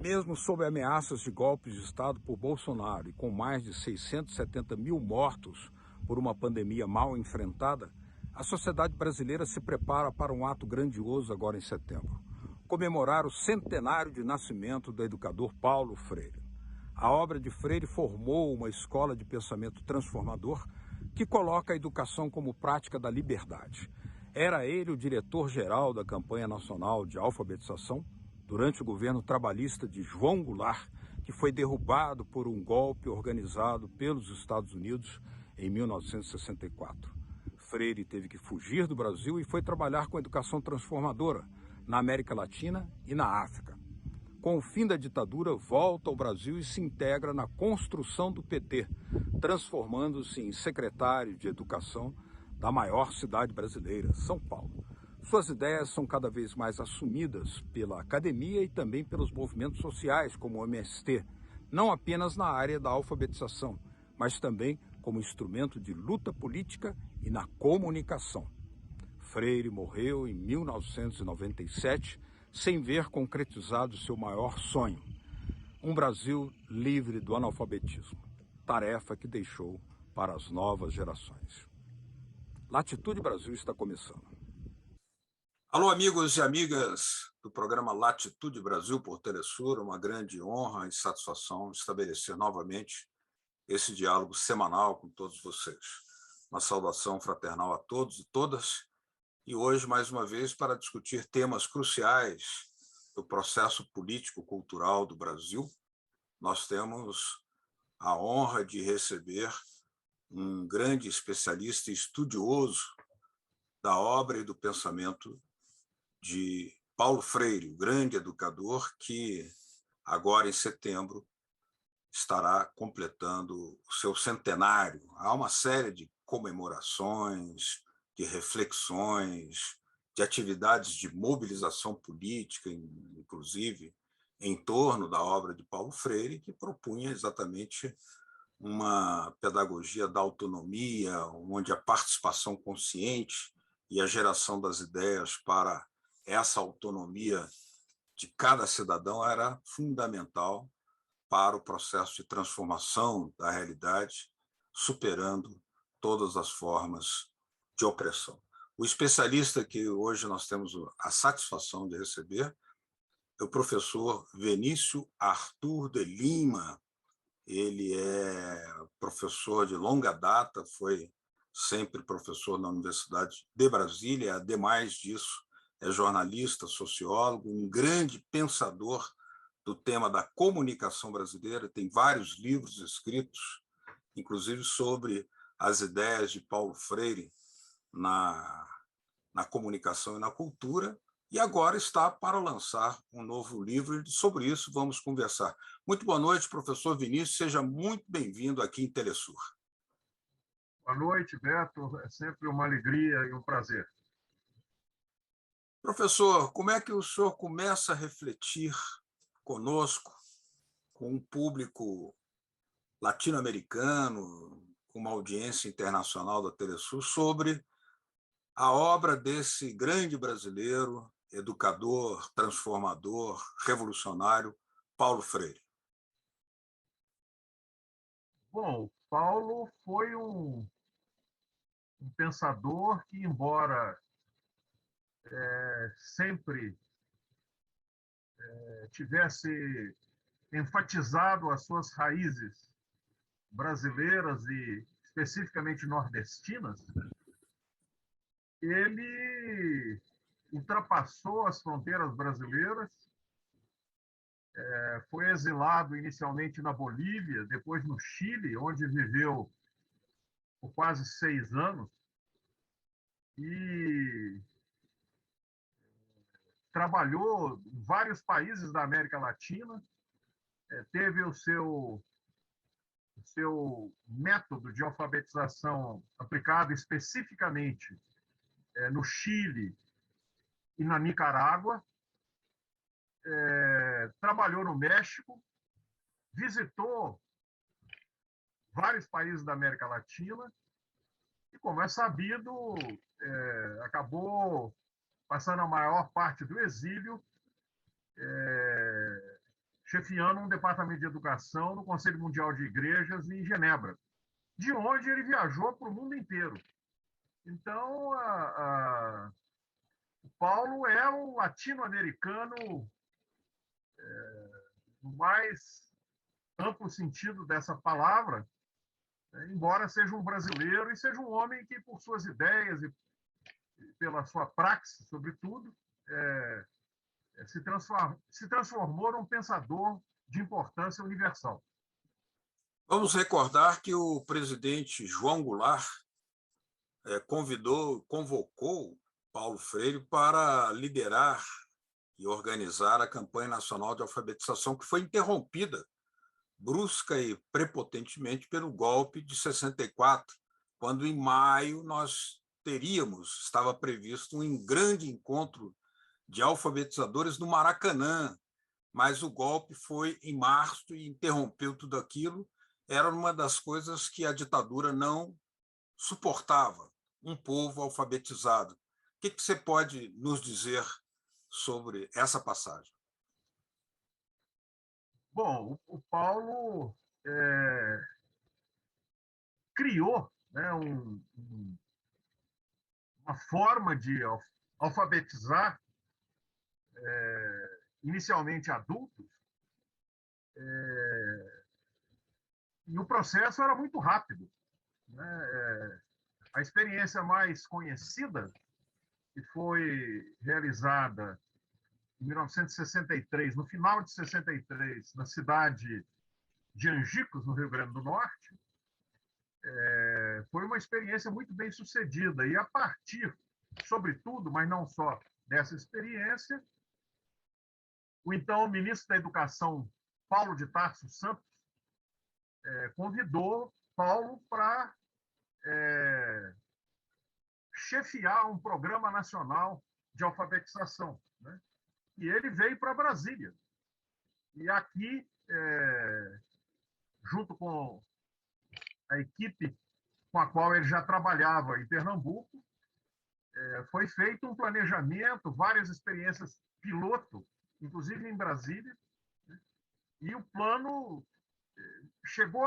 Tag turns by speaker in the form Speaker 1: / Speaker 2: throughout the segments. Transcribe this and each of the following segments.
Speaker 1: Mesmo sob ameaças de golpes de Estado por Bolsonaro e com mais de 670 mil mortos por uma pandemia mal enfrentada, a sociedade brasileira se prepara para um ato grandioso agora em setembro: comemorar o centenário de nascimento do educador Paulo Freire. A obra de Freire formou uma escola de pensamento transformador que coloca a educação como prática da liberdade. Era ele o diretor-geral da campanha nacional de alfabetização durante o governo trabalhista de João Goulart, que foi derrubado por um golpe organizado pelos Estados Unidos em 1964. Freire teve que fugir do Brasil e foi trabalhar com educação transformadora na América Latina e na África. Com o fim da ditadura, volta ao Brasil e se integra na construção do PT, transformando-se em secretário de Educação da maior cidade brasileira, São Paulo. Suas ideias são cada vez mais assumidas pela academia e também pelos movimentos sociais, como o MST, não apenas na área da alfabetização, mas também como instrumento de luta política e na comunicação. Freire morreu em 1997, sem ver concretizado seu maior sonho: um Brasil livre do analfabetismo, tarefa que deixou para as novas gerações. Latitude Brasil está começando. Alô, amigos e amigas do programa Latitude Brasil por Telesur, uma grande honra e satisfação estabelecer novamente esse diálogo semanal com todos vocês. Uma saudação fraternal a todos e todas, e hoje, mais uma vez, para discutir temas cruciais do processo político-cultural do Brasil, nós temos a honra de receber um grande especialista e estudioso da obra e do pensamento de Paulo Freire, o grande educador que, agora em setembro, estará completando o seu centenário. Há uma série de comemorações, de reflexões, de atividades de mobilização política, inclusive, em torno da obra de Paulo Freire, que propunha exatamente uma pedagogia da autonomia, onde a participação consciente e a geração das ideias para essa autonomia de cada cidadão era fundamental para o processo de transformação da realidade, superando todas as formas de opressão. O especialista que hoje nós temos a satisfação de receber é o professor Vinícius Arthur de Lima. Ele é professor de longa data, foi sempre professor na Universidade de Brasília, ademais disso, é jornalista, sociólogo, um grande pensador do tema da comunicação brasileira, tem vários livros escritos, inclusive sobre as ideias de Paulo Freire na comunicação e na cultura, e agora está para lançar um novo livro, e sobre isso vamos conversar. Muito boa noite, professor Vinícius, seja muito bem-vindo aqui em Telesur.
Speaker 2: Boa noite, Beto, é sempre uma alegria e um prazer.
Speaker 1: Professor, como é que o senhor começa a refletir conosco, com um público latino-americano, com uma audiência internacional da Telesur, sobre a obra desse grande brasileiro, educador, transformador, revolucionário, Paulo Freire?
Speaker 2: Bom, Paulo foi um pensador que, embora sempre tivesse enfatizado as suas raízes brasileiras e especificamente nordestinas, ele ultrapassou as fronteiras brasileiras, foi exilado inicialmente na Bolívia, depois no Chile, onde viveu por quase 6 anos, e trabalhou em vários países da América Latina, teve o seu método de alfabetização aplicado especificamente no Chile e na Nicarágua, trabalhou no México, visitou vários países da América Latina e, como é sabido, acabou passando a maior parte do exílio, chefiando um departamento de educação no Conselho Mundial de Igrejas em Genebra, de onde ele viajou para o mundo inteiro. Então, o Paulo é um latino-americano no mais amplo sentido dessa palavra, embora seja um brasileiro e seja um homem que, por suas ideias e pela sua praxis, sobretudo, se transformou num pensador de importância universal.
Speaker 1: Vamos recordar que o presidente João Goulart convocou Paulo Freire para liderar e organizar a campanha nacional de alfabetização, que foi interrompida brusca e prepotentemente pelo golpe de 64, quando em maio estava previsto um grande encontro de alfabetizadores no Maracanã, mas o golpe foi em março e interrompeu tudo aquilo. Era uma das coisas que a ditadura não suportava, um povo alfabetizado. O que você pode nos dizer sobre essa passagem?
Speaker 2: Bom, o Paulo criou, né, uma forma de alfabetizar inicialmente adultos, e o processo era muito rápido, né? A experiência mais conhecida, que foi realizada em 1963, no final de 63, na cidade de Angicos, no Rio Grande do Norte, foi uma experiência muito bem sucedida. E a partir, sobretudo, mas não só dessa experiência, o então ministro da Educação, Paulo de Tarso Santos, convidou Paulo para chefiar um programa nacional de alfabetização, né? E ele veio para Brasília. E aqui, junto com a equipe com a qual ele já trabalhava em Pernambuco, foi feito um planejamento, várias experiências piloto, inclusive em Brasília, né? E o plano chegou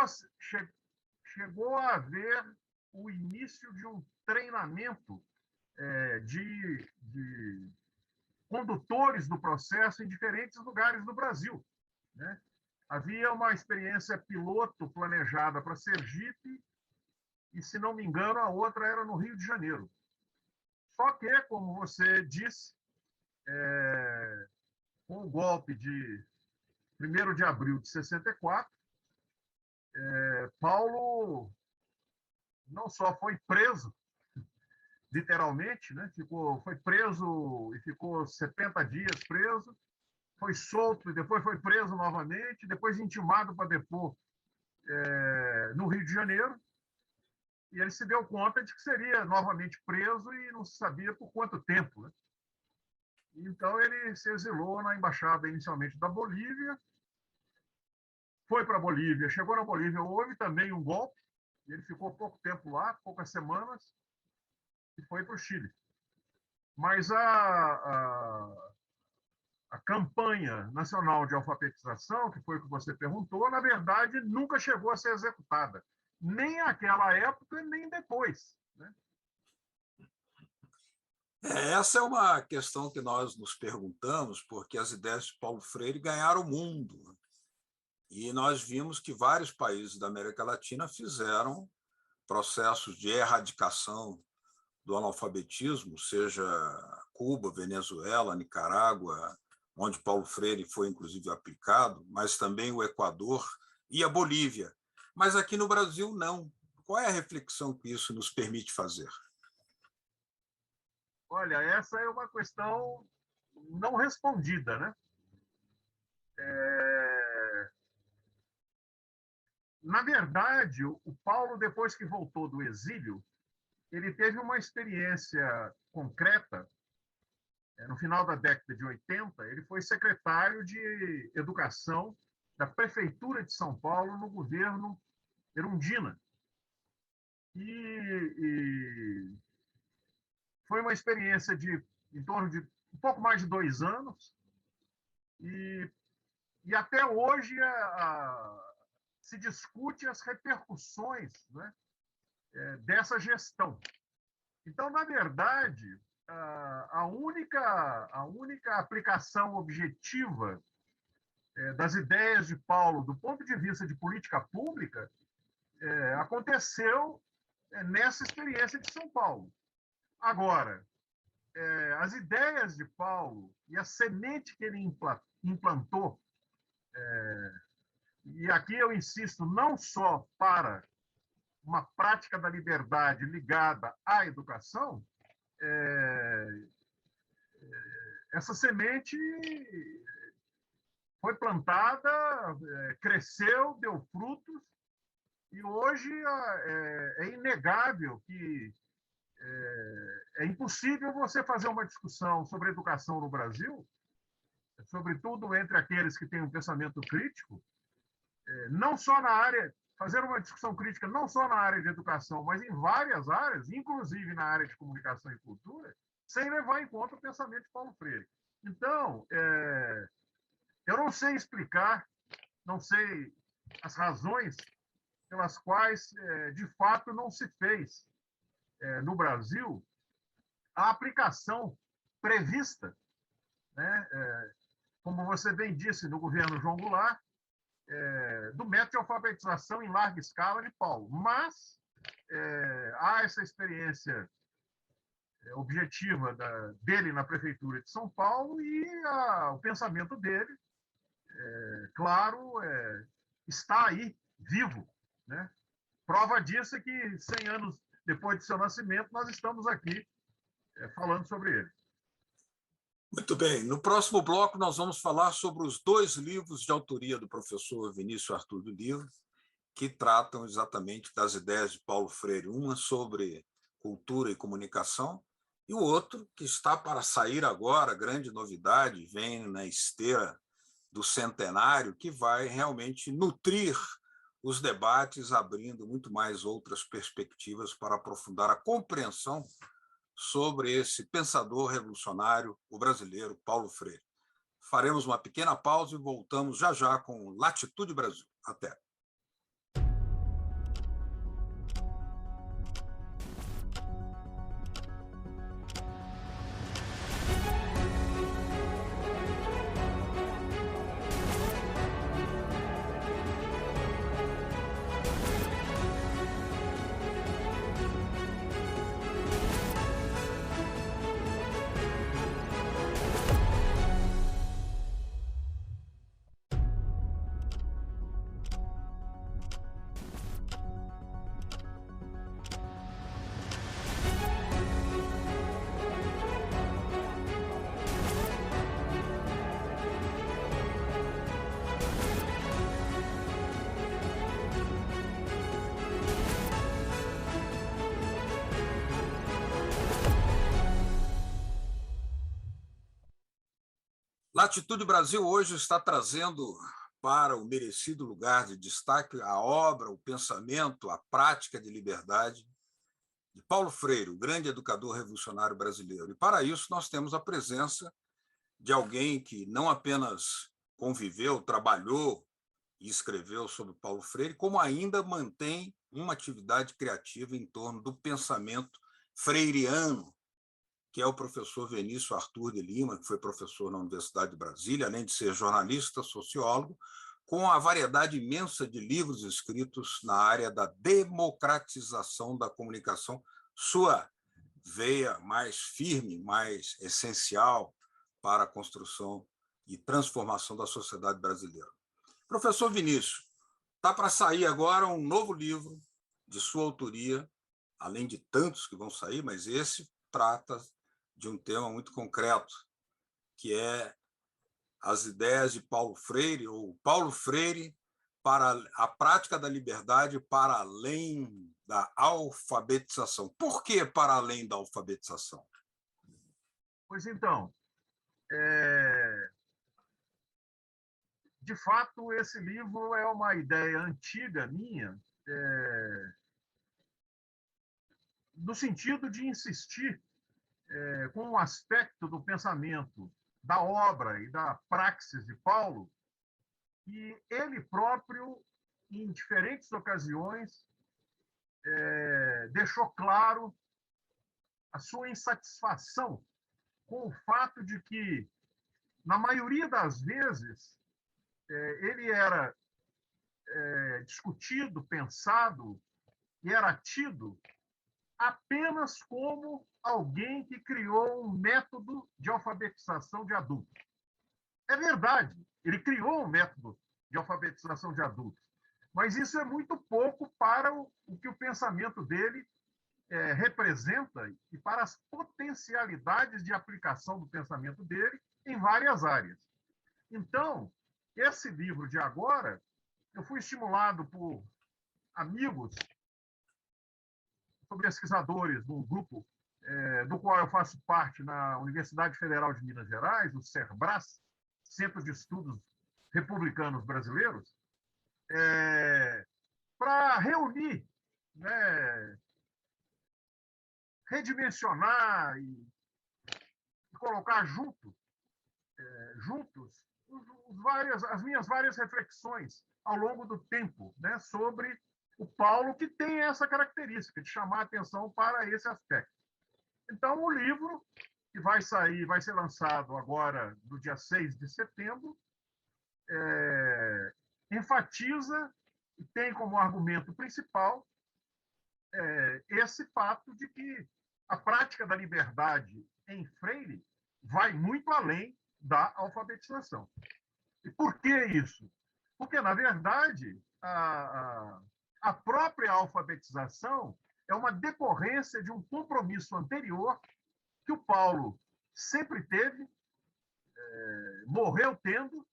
Speaker 2: a haver o início de um treinamento de condutores do processo em diferentes lugares do Brasil, né? Havia uma experiência piloto planejada para Sergipe e, se não me engano, a outra era no Rio de Janeiro. Só que, como você disse, com o golpe de 1º de abril de 64, Paulo não só foi preso, literalmente, né? Foi preso e ficou 70 dias preso, foi solto e depois foi preso novamente, depois intimado para depor no Rio de Janeiro, e ele se deu conta de que seria novamente preso e não se sabia por quanto tempo, né? Então ele se exilou na embaixada inicialmente da Bolívia, foi para a Bolívia, chegou na Bolívia, houve também um golpe, ele ficou pouco tempo lá, poucas semanas, e foi para o Chile. Mas a campanha nacional de alfabetização, que foi o que você perguntou, na verdade, nunca chegou a ser executada. Nem naquela época, nem depois, né?
Speaker 1: Essa é uma questão que nós nos perguntamos, porque as ideias de Paulo Freire ganharam o mundo. E nós vimos que vários países da América Latina fizeram processos de erradicação do analfabetismo, seja Cuba, Venezuela, Nicarágua, onde Paulo Freire foi, inclusive, aplicado, mas também o Equador e a Bolívia. Mas aqui no Brasil, não. Qual é a reflexão que isso nos permite fazer?
Speaker 2: Olha, essa é uma questão não respondida, né? Na verdade, o Paulo, depois que voltou do exílio, ele teve uma experiência concreta. No final da década de 80, ele foi secretário de Educação da Prefeitura de São Paulo no governo Erundina. E foi uma experiência de em torno de um pouco mais de 2 anos, e E até hoje se discute as repercussões, né, dessa gestão. Então, na verdade, a única aplicação objetiva das ideias de Paulo, do ponto de vista de política pública, aconteceu nessa experiência de São Paulo. Agora, as ideias de Paulo e a semente que ele implantou, e aqui eu insisto, não só para uma prática da liberdade ligada à educação, essa semente foi plantada, cresceu, deu frutos, e hoje é inegável que é impossível você fazer uma discussão sobre educação no Brasil, sobretudo entre aqueles que têm um pensamento crítico, não só na área, fazer uma discussão crítica não só na área de educação, mas em várias áreas, inclusive na área de comunicação e cultura, sem levar em conta o pensamento de Paulo Freire. Então, eu não sei explicar, não sei as razões pelas quais, de fato, não se fez no Brasil a aplicação prevista, né, como você bem disse, no governo João Goulart, do método de alfabetização em larga escala de Paulo. Mas há essa experiência objetiva dele na prefeitura de São Paulo e o pensamento dele, claro, está aí, vivo, né? Prova disso é que 100 anos depois de seu nascimento, nós estamos aqui falando sobre ele.
Speaker 1: Muito bem. No próximo bloco, nós vamos falar sobre os 2 livros de autoria do professor Vinícius Arthur do Livro, que tratam exatamente das ideias de Paulo Freire. Uma sobre cultura e comunicação, e o outro, que está para sair agora, grande novidade, vem na esteira do centenário, que vai realmente nutrir os debates, abrindo muito mais outras perspectivas para aprofundar a compreensão sobre esse pensador revolucionário, o brasileiro Paulo Freire. Faremos uma pequena pausa e voltamos já já com Latitude Brasil. Até. Latitude Brasil hoje está trazendo para o merecido lugar de destaque a obra, o pensamento, a prática de liberdade de Paulo Freire, o grande educador revolucionário brasileiro. E para isso nós temos a presença de alguém que não apenas conviveu, trabalhou e escreveu sobre Paulo Freire, como ainda mantém uma atividade criativa em torno do pensamento freiriano, que é o professor Vinícius Arthur de Lima, que foi professor na Universidade de Brasília, além de ser jornalista, sociólogo, com a variedade imensa de livros escritos na área da democratização da comunicação, sua veia mais firme, mais essencial para a construção e transformação da sociedade brasileira. Professor Vinícius, está para sair agora um novo livro de sua autoria, além de tantos que vão sair, mas esse trata de um tema muito concreto, que é as ideias de Paulo Freire, ou Paulo Freire para a prática da liberdade para além da alfabetização. Por que para além da alfabetização?
Speaker 2: Pois então, de fato, esse livro é uma ideia antiga minha, no sentido de insistir com um aspecto do pensamento, da obra e da praxis de Paulo, que ele próprio, em diferentes ocasiões, deixou claro a sua insatisfação com o fato de que, na maioria das vezes, ele era discutido, pensado e era tido apenas como alguém que criou um método de alfabetização de adultos. É verdade, ele criou um método de alfabetização de adultos, mas isso é muito pouco para o que o pensamento dele representa e para as potencialidades de aplicação do pensamento dele em várias áreas. Então, esse livro de agora, eu fui estimulado por amigos, pesquisadores do grupo do qual eu faço parte na Universidade Federal de Minas Gerais, o CERBRAS, Centro de Estudos Republicanos Brasileiros, para reunir, né, redimensionar e colocar juntos as minhas várias reflexões ao longo do tempo, né, sobre o Paulo, que tem essa característica de chamar a atenção para esse aspecto. Então, o livro, que vai ser lançado agora no dia 6 de setembro, enfatiza e tem como argumento principal esse fato de que a prática da liberdade em Freire vai muito além da alfabetização. E por que isso? Porque, na verdade, a própria alfabetização é uma decorrência de um compromisso anterior que o Paulo sempre teve, morreu tendo,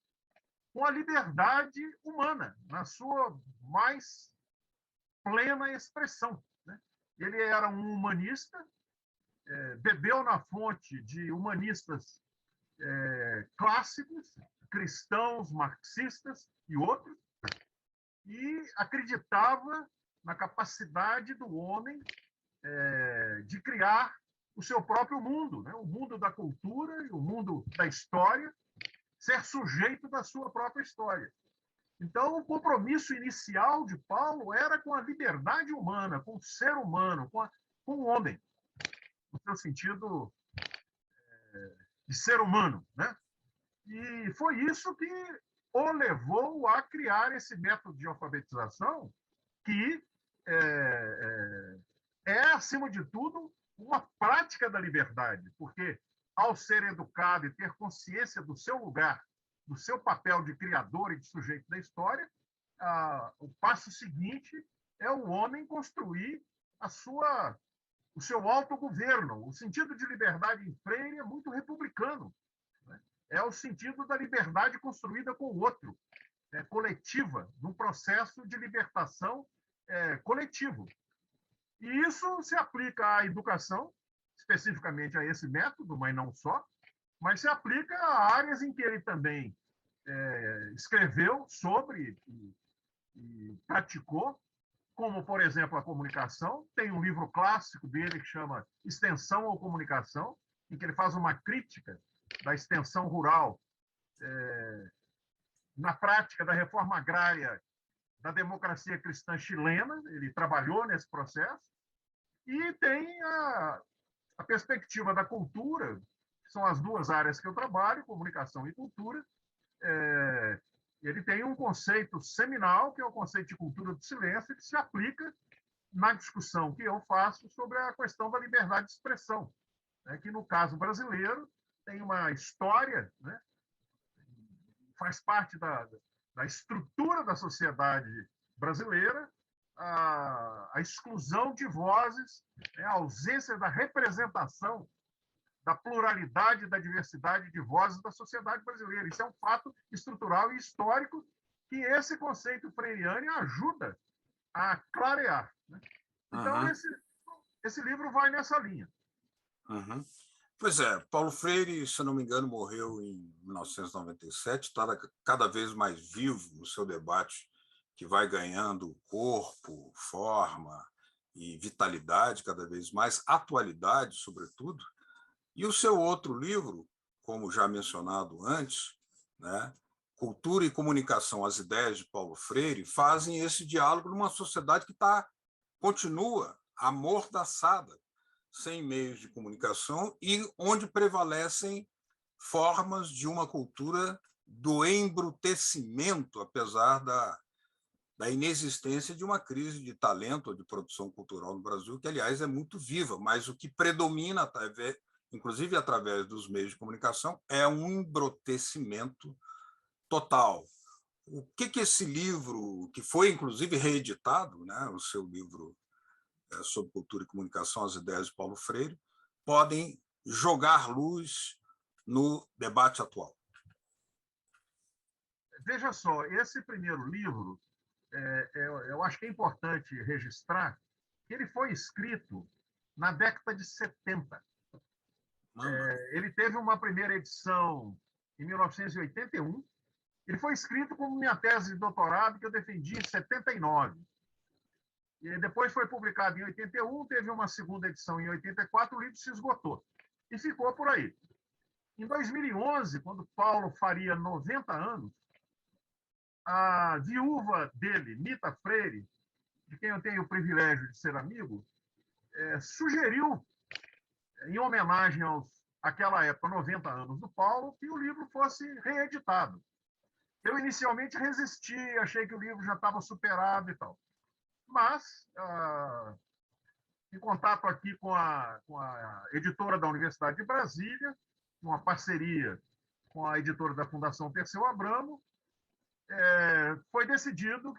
Speaker 2: com a liberdade humana, na sua mais plena expressão. Né? Ele era um humanista, bebeu na fonte de humanistas clássicos, cristãos, marxistas e outros, e acreditava na capacidade do homem de criar o seu próprio mundo, né? O mundo da cultura e o mundo da história, ser sujeito da sua própria história. Então, o compromisso inicial de Paulo era com a liberdade humana, com o ser humano, com o homem, no seu sentido de ser humano, né? E foi isso que o levou a criar esse método de alfabetização que acima de tudo, uma prática da liberdade, porque ao ser educado e ter consciência do seu lugar, do seu papel de criador e de sujeito da história, o passo seguinte é o homem construir o seu autogoverno. O sentido de liberdade em Freire é muito republicano. Né? É o sentido da liberdade construída com o outro, coletiva, num processo de libertação coletivo. E isso se aplica à educação, especificamente a esse método, mas não só, mas se aplica a áreas em que ele também escreveu sobre e praticou, como, por exemplo, a comunicação. Tem um livro clássico dele que chama Extensão ou Comunicação, em que ele faz uma crítica da extensão rural na prática da reforma agrária da democracia cristã chilena. Ele trabalhou nesse processo. E tem a perspectiva da cultura, que são as duas áreas que eu trabalho, comunicação e cultura. Ele tem um conceito seminal, que é o conceito de cultura do silêncio, que se aplica na discussão que eu faço sobre a questão da liberdade de expressão, né, que, no caso brasileiro, tem uma história, né, faz parte da estrutura da sociedade brasileira, a exclusão de vozes, a ausência da representação da pluralidade, da diversidade de vozes da sociedade brasileira. Isso é um fato estrutural e histórico que esse conceito freiriano ajuda a clarear. Né? Então, esse livro vai nessa linha.
Speaker 1: Uhum. Pois é, Paulo Freire, se não me engano, morreu em 1997, está cada vez mais vivo no seu debate, que vai ganhando corpo, forma e vitalidade cada vez mais, atualidade, sobretudo. E o seu outro livro, como já mencionado antes, né, Cultura e Comunicação, as Ideias de Paulo Freire, fazem esse diálogo numa sociedade que continua amordaçada, sem meios de comunicação e onde prevalecem formas de uma cultura do embrutecimento, apesar da inexistência de uma crise de talento ou de produção cultural no Brasil, que, aliás, é muito viva, mas o que predomina, inclusive através dos meios de comunicação, é um embrutecimento total. O que esse livro, que foi, inclusive, reeditado, né, o seu livro sobre cultura e comunicação, as ideias de Paulo Freire, podem jogar luz no debate atual?
Speaker 2: Veja só, esse primeiro livro, eu acho que é importante registrar que ele foi escrito na década de 70. Ele teve uma primeira edição em 1981. Ele foi escrito como minha tese de doutorado, que eu defendi em 79. E depois foi publicado em 81, teve uma segunda edição em 84, o livro se esgotou. E ficou por aí. Em 2011, quando Paulo faria 90 anos, a viúva dele, Mita Freire, de quem eu tenho o privilégio de ser amigo, sugeriu, em homenagem àquela época, 90 anos do Paulo, que o livro fosse reeditado. Eu inicialmente resisti, achei que o livro já estava superado e tal. Mas, em contato aqui com a editora da Universidade de Brasília, uma parceria com a editora da Fundação Perseu Abramo, foi decidido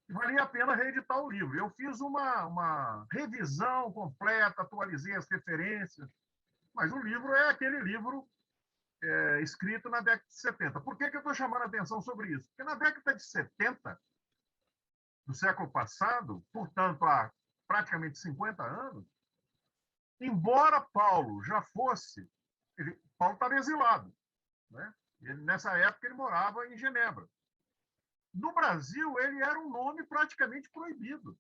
Speaker 2: que valia a pena reeditar o livro. Eu fiz uma revisão completa, atualizei as referências, mas o livro é aquele livro escrito na década de 70. Por que eu estou chamando a atenção sobre isso? Porque na década de 70 do século passado, portanto, há praticamente 50 anos, embora Paulo já fosse... Paulo estava exilado, né? Nessa época, ele morava em Genebra. No Brasil, ele era um nome praticamente proibido.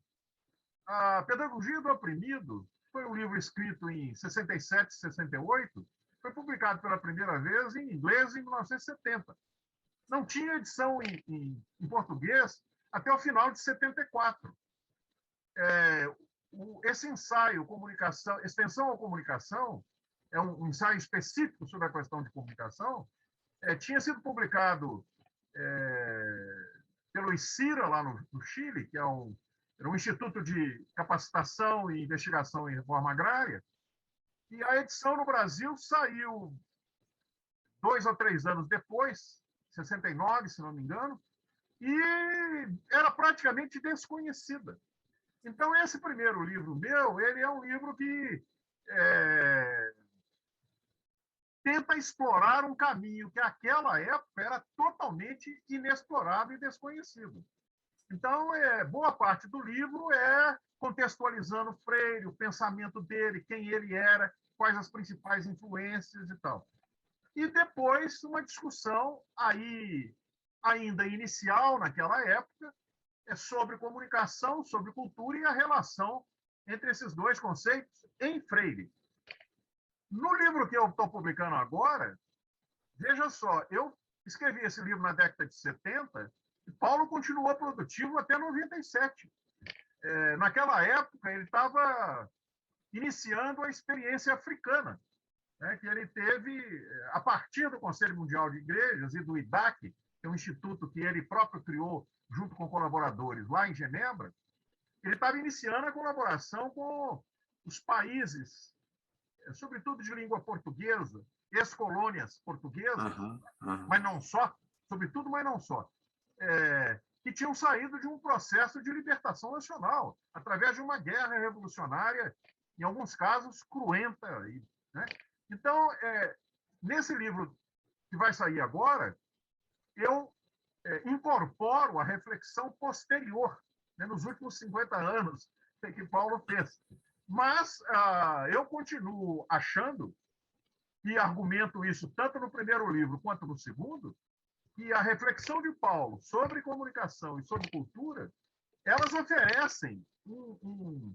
Speaker 2: A Pedagogia do Oprimido foi um livro escrito em 67, 68, foi publicado pela primeira vez em inglês em 1970. Não tinha edição em português até o final de 74. Esse ensaio, Extensão à Comunicação, é um ensaio específico sobre a questão de comunicação, tinha sido publicado pelo ICIRA, lá no Chile, que era um instituto de capacitação e investigação em reforma agrária, e a edição no Brasil saiu 2 ou 3 anos depois, 69, se não me engano, e era praticamente desconhecida. Então, esse primeiro livro meu, ele é um livro que tenta explorar um caminho que, naquela época, era totalmente inexplorado e desconhecido. Então, boa parte do livro é contextualizando Freire, o pensamento dele, quem ele era, quais as principais influências e tal. E depois, uma discussão aí ainda inicial, naquela época, sobre comunicação, sobre cultura e a relação entre esses dois conceitos em Freire. No livro que eu estou publicando agora, veja só, eu escrevi esse livro na década de 70 e Paulo continuou produtivo até 97. Naquela época, ele estava iniciando a experiência africana, né, que ele teve a partir do Conselho Mundial de Igrejas e do IDAC, que é um instituto que ele próprio criou junto com colaboradores lá em Genebra. Ele estava iniciando a colaboração com os países, sobretudo de língua portuguesa, ex-colônias portuguesas, mas não só, sobretudo, mas não só, que tinham saído de um processo de libertação nacional, através de uma guerra revolucionária, em alguns casos, cruenta. Né? Então, nesse livro que vai sair agora, eu incorporo a reflexão posterior, né, nos últimos 50 anos, que Paulo fez. Mas eu continuo achando, e argumento isso tanto no primeiro livro quanto no segundo, que a reflexão de Paulo sobre comunicação e sobre cultura, elas oferecem um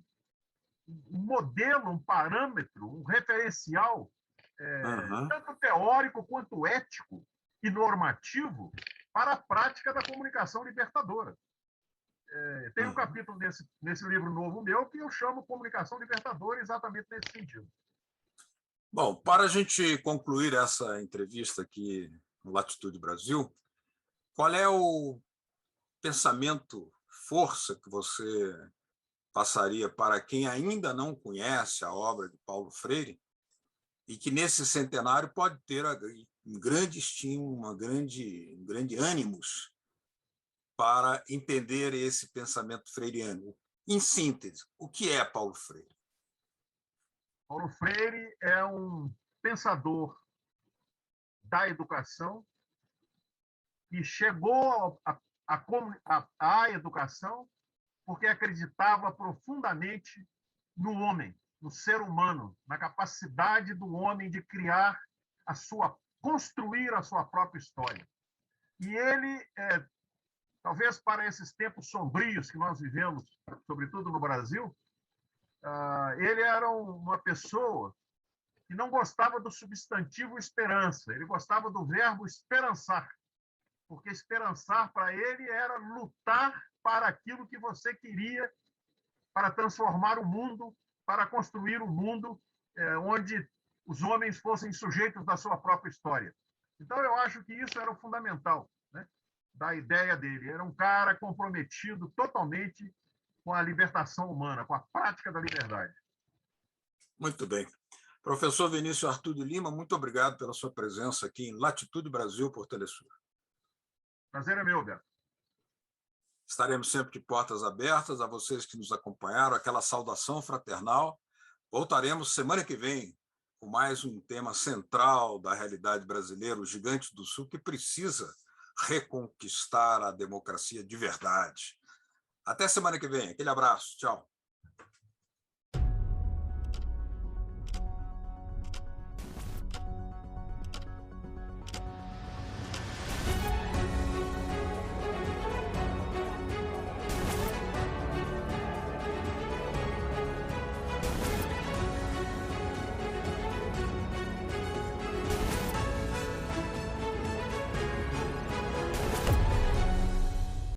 Speaker 2: modelo, um parâmetro, um referencial, tanto teórico quanto ético e normativo, para a prática da comunicação libertadora. Tem um capítulo nesse livro novo meu que eu chamo Comunicação Libertadora exatamente nesse sentido.
Speaker 1: Bom, para a gente concluir essa entrevista aqui no Latitude Brasil, qual é o pensamento, força que você passaria para quem ainda não conhece a obra de Paulo Freire e que nesse centenário pode ter um grande estímulo, um grande ânimos para entender esse pensamento freiriano? Em síntese, o que é Paulo Freire?
Speaker 2: Paulo Freire é um pensador da educação que chegou à educação porque acreditava profundamente no homem, no ser humano, na capacidade do homem de criar construir a sua própria história. E ele, talvez para esses tempos sombrios que nós vivemos, sobretudo no Brasil, ele era uma pessoa que não gostava do substantivo esperança, ele gostava do verbo esperançar, porque esperançar para ele era lutar para aquilo que você queria, para transformar o mundo, para construir um mundo onde os homens fossem sujeitos da sua própria história. Então, eu acho que isso era o fundamental, né, da ideia dele. Era um cara comprometido totalmente com a libertação humana, com a prática da liberdade.
Speaker 1: Muito bem. Professor Vinícius Artur de Lima, muito obrigado pela sua presença aqui em Latitude Brasil por Telesur.
Speaker 2: Prazer é meu, Beto.
Speaker 1: Estaremos sempre de portas abertas a vocês que nos acompanharam, aquela saudação fraternal. Voltaremos semana que vem com mais um tema central da realidade brasileira, o Gigante do Sul, que precisa reconquistar a democracia de verdade. Até semana que vem. Aquele abraço. Tchau.